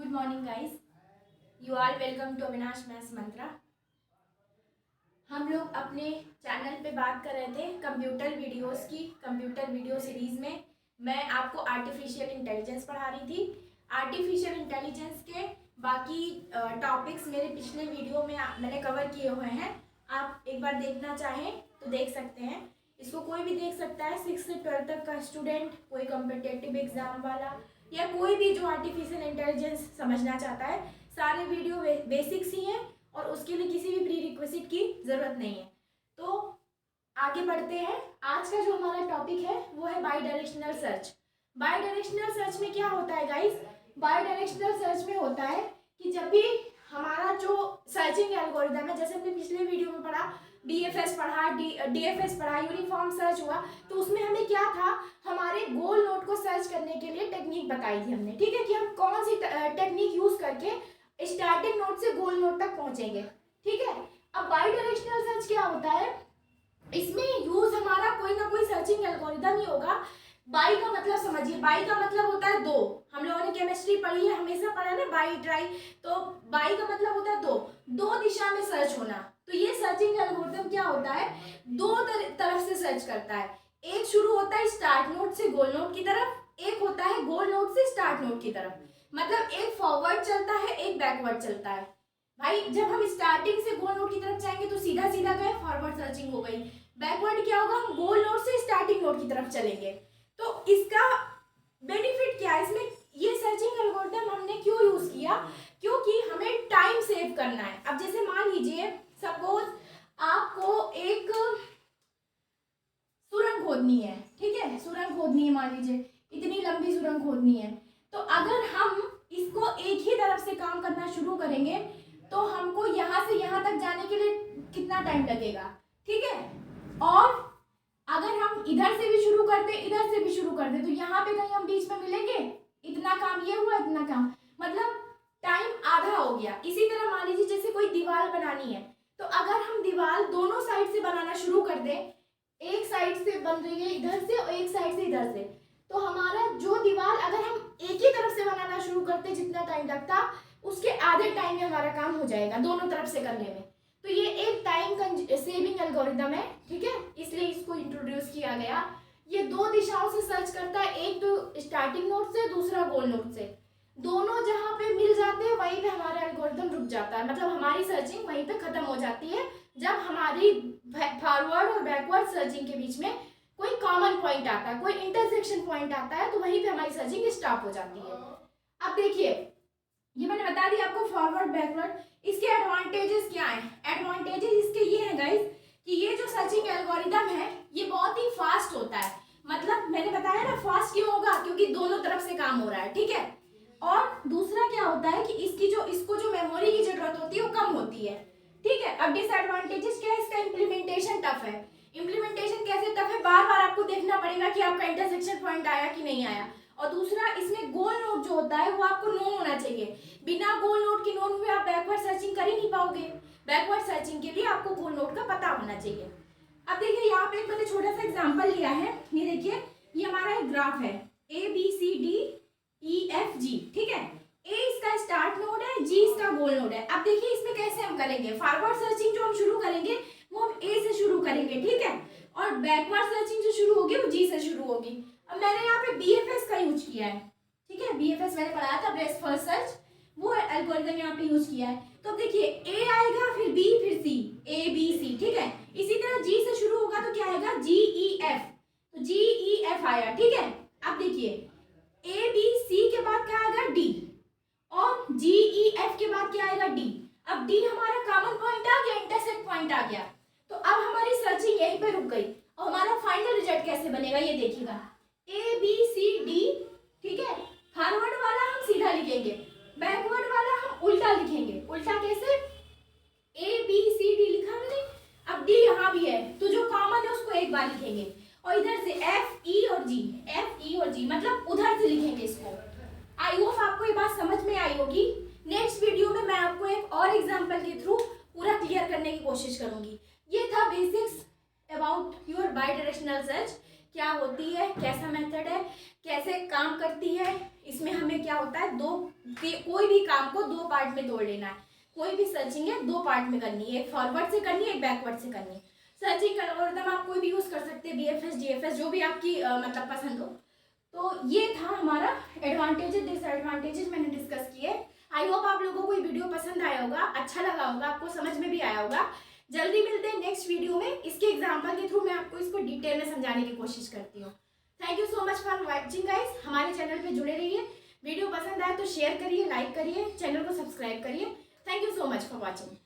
Good morning guys. You all welcome to Avinash maths Mantra. हम लोग अपने चैनल पे बात कर रहे थे कंप्यूटर वीडियोस की। कंप्यूटर वीडियो सीरीज़ में मैं आपको आर्टिफिशियल इंटेलिजेंस पढ़ा रही थी। आर्टिफिशियल इंटेलिजेंस के बाकी टॉपिक्स मेरे पिछले वीडियो में मैंने कवर किए हुए हैं। आप एक बार देखना चाहें तो देख सकते हैं। इसको कोई भी देख सकता है, 6 से 12 तक का स्टूडेंट, कोई कॉम्पिटिटिव एग्जाम वाला या कोई भी जो आर्टिफिशियल इंटेलिजेंस समझना चाहता है। सारे वीडियो बेसिक्स ही हैं और उसके लिए किसी भी प्री रिक्विजिट की ज़रूरत नहीं है। तो आगे बढ़ते हैं। आज का जो हमारा टॉपिक है वो है by directional search. By directional search में क्या होता है गाइस? बाई डायरेक्शनल सर्च में होता है कि जब भी हमारा जो सर्चिंग एल्गोरिदम है, जैसे हमने पिछले वीडियो में पढ़ा, BFS पढ़ा, DFS पढ़ा, यूनिफॉर्म सर्च हुआ, तो उसमें हमें क्या था, हमारे गोल नोड को सर्च करने के लिए टेक्निक बताई थी हमने। ठीक है, कि हम कौन सी टेक्निक यूज करके स्टार्टिंग नोड से गोल नोड तक पहुंचेंगे। ठीक है, अब बाई डायरेक्शनल सर्च क्या होता है? इसमें यूज हमारा कोई ना कोई सर्चिंग एल्गोरिदम ही होगा। बाई का मतलब समझिए, बाई का मतलब होता है दो। हम लोगों ने केमिस्ट्री पढ़ी है, हमेशा पढ़ा ना बाई ट्राई। तो बाई का मतलब होता है दो दिशा में सर्च होना। तो ये सर्चिंग एल्गोरिदम क्या होता है, दो तरफ से सर्च करता है। एक शुरू होता है स्टार्ट नोड से गोल नोड की तरफ, एक होता है गोल नोड से स्टार्ट नोड की तरफ। मतलब एक फॉरवर्ड चलता है, एक बैकवर्ड चलता है। भाई जब हम स्टार्टिंग से गोल नोड की तरफ जाएंगे तो सीधा सीधा गए, फॉरवर्ड सर्चिंग हो गई। बैकवर्ड क्या होगा, हम गोल नोड से स्टार्टिंग नोड की तरफ चलेंगे। तो इसका बेनिफिट क्या है? इसमें ये सर्चिंग एल्गोरिदम हमने क्यों यूज किया? क्योंकि हमें टाइम सेव करना है। अब जैसे मान लीजिए, सपोज आपको एक सुरंग खोदनी है। ठीक है, सुरंग खोदनी है, मान लीजिए इतनी लंबी सुरंग खोदनी है। तो अगर हम इसको एक ही तरफ से काम करना शुरू करेंगे तो हमको यहाँ से यहाँ तक जाने के लिए कितना टाइम लगेगा? ठीक है, और अगर हम इधर से भी शुरू करते, इधर से भी शुरू करते, तो यहाँ पे कहीं हम बीच में मिलेंगे? इतना काम ये हुआ, इतना काम, मतलब टाइम आधा हो गया। इसी तरह मान लीजिए जैसे कोई दीवार बनानी है, तो अगर हम दीवार दोनों साइड से बनाना शुरू कर दें, एक साइड से बन रही है इधर से और एक साइड से इधर से, तो हमारा जो दीवार अगर हम एक ही तरफ से बनाना शुरू करते जितना टाइम लगता, उसके आधे टाइम में हमारा काम हो जाएगा दोनों तरफ से करने में। तो ये एक टाइम सेविंग एल्गोरिदम है। ठीक है, इसलिए इसको इंट्रोड्यूस किया गया। ये दो दिशाओं से सर्च करता है, एक तो स्टार्टिंग नोड से, दूसरा गोल नोड से। दोनों जहां पे मिल जाते हैं वहीं पे हमारा एल्गोरिदम रुक जाता है, मतलब हमारी सर्चिंग वहीं पे खत्म हो जाती है। जब हमारी फॉरवर्ड और बैकवर्ड सर्चिंग के बीच में कोई कॉमन पॉइंट आता है, कोई इंटरसेक्शन पॉइंट आता है, तो वहीं पे हमारी सर्चिंग स्टॉप हो जाती है। अब देखिए, ये मैंने बता दिया आपको फॉरवर्ड बैकवर्ड। इसके एडवांटेजेस क्या हैं? एडवांटेजेस इसके ये हैं गाइस कि ये जो सर्चिंग एल्गोरिदम है ये बहुत ही फास्ट होता है। मतलब मैंने बताया ना, फास्ट क्यों होगा? क्योंकि दोनों तरफ से काम हो रहा है। ठीक है, और दूसरा क्या होता है कि इसको जो मेमोरी की जरूरत होती है वो कम होती है। ठीक है, अब डिसएडवांटेजेस क्या है? इसका इम्प्लीमेंटेशन टफ है। इम्प्लीमेंटेशन कैसे टफ है? बार बार आपको देखना पड़ेगा कि आपका इंटरसेक्शन पॉइंट आया कि नहीं आया। और दूसरा, इसमें गोल नोड जो होता है वो आपको नोन होना चाहिए। बिना गोल नोड के नोड में आप बैकवर्ड सर्चिंग कर ही नहीं पाओगे। बैकवर्ड सर्चिंग के लिए आपको गोल नोड का पता होना चाहिए। अब देखिए, यहाँ पे एक मैंने छोटा सा एग्जांपल लिया है। ये देखिए, ये हमारा एक ग्राफ है, ABCDEFG। ठीक है, ए इसका स्टार्ट नोड है, जी इसका गोल नोड है। अब देखिए इसमें कैसे हम करेंगे, फॉरवर्ड सर्चिंग जो हम शुरू करेंगे वो हम ए से शुरू करेंगे। ठीक है, और बैकवर्ड सर्चिंग जो शुरू होगी वो जी से शुरू होगी। अब मैंने यहाँ पे BFS का यूज किया है। ठीक है, BFS मैंने पढ़ाया था, बेस्ट फर्स्ट सर्च, वो एल्गोरिदम यहाँ पे यूज किया है। तो देखिए, ए आएगा, फिर बी, फिर सी, ABC। ठीक है, इसी तरह जी से शुरू होगा तो क्या आएगा, GEF, तो GEF आया। ठीक है, अब देखिए ABC के बाद क्या आएगा, D, और GEF के बाद क्या आएगा, D। अब D हमारा कॉमन पॉइंट आ गया, इंटरसेक्ट पॉइंट आ गया। तो अब हमारी सर्चिंग यहीं पे रुक गई और हमारा फाइनल रिजल्ट कैसे बनेगा ये देखिएगा, ABCD। ठीक है, फॉरवर्ड वाला हम सीधा लिखेंगे, बैकवर्ड वाला हम उल्टा लिखेंगे। उल्टा कैसे? ABCD लिखा मैंने, अब D यहाँ भी है तो जो कॉमन है उसको एक बार लिखेंगे, और इधर से FE और G, मतलब उधर से लिखेंगे इसको। आई होप आपको ये बात समझ में आई होगी। नेक्स्ट वीडियो में मैं आपको एक और एग्जाम्पल के थ्रू पूरा क्लियर करने की कोशिश करूंगी। ये था basics about your by directional search, क्या होती है, कैसा मेथड है, कैसे काम करती है, इसमें हमें क्या होता है, कोई भी काम को 2 पार्ट में तोड़ लेना है। कोई भी सर्चिंग है 2 पार्ट में करनी है, एक फॉरवर्ड से करनी है, एक बैकवर्ड से करनी है। सर्चिंग का एल्गोरिथम आप कोई भी यूज कर सकते हैं, BFS DFS जो भी आपकी मतलब पसंद हो। तो ये था हमारा एडवांटेजेस डिसएडवांटेजेस मैंने डिस्कस किए। आई होप आप लोगों को ये वीडियो पसंद आया होगा, अच्छा लगा होगा, आपको समझ में भी आया होगा। जल्दी मिलते हैं नेक्स्ट वीडियो में। इसके एग्जाम्पल के थ्रू मैं आपको इसको डिटेल में समझाने की कोशिश करती हूँ। Thank you so much for watching guys. हमारे चैनल पे जुड़े रहिए। वीडियो पसंद आए तो शेयर करिए, लाइक करिए, चैनल को सब्सक्राइब करिए। Thank you so much for watching.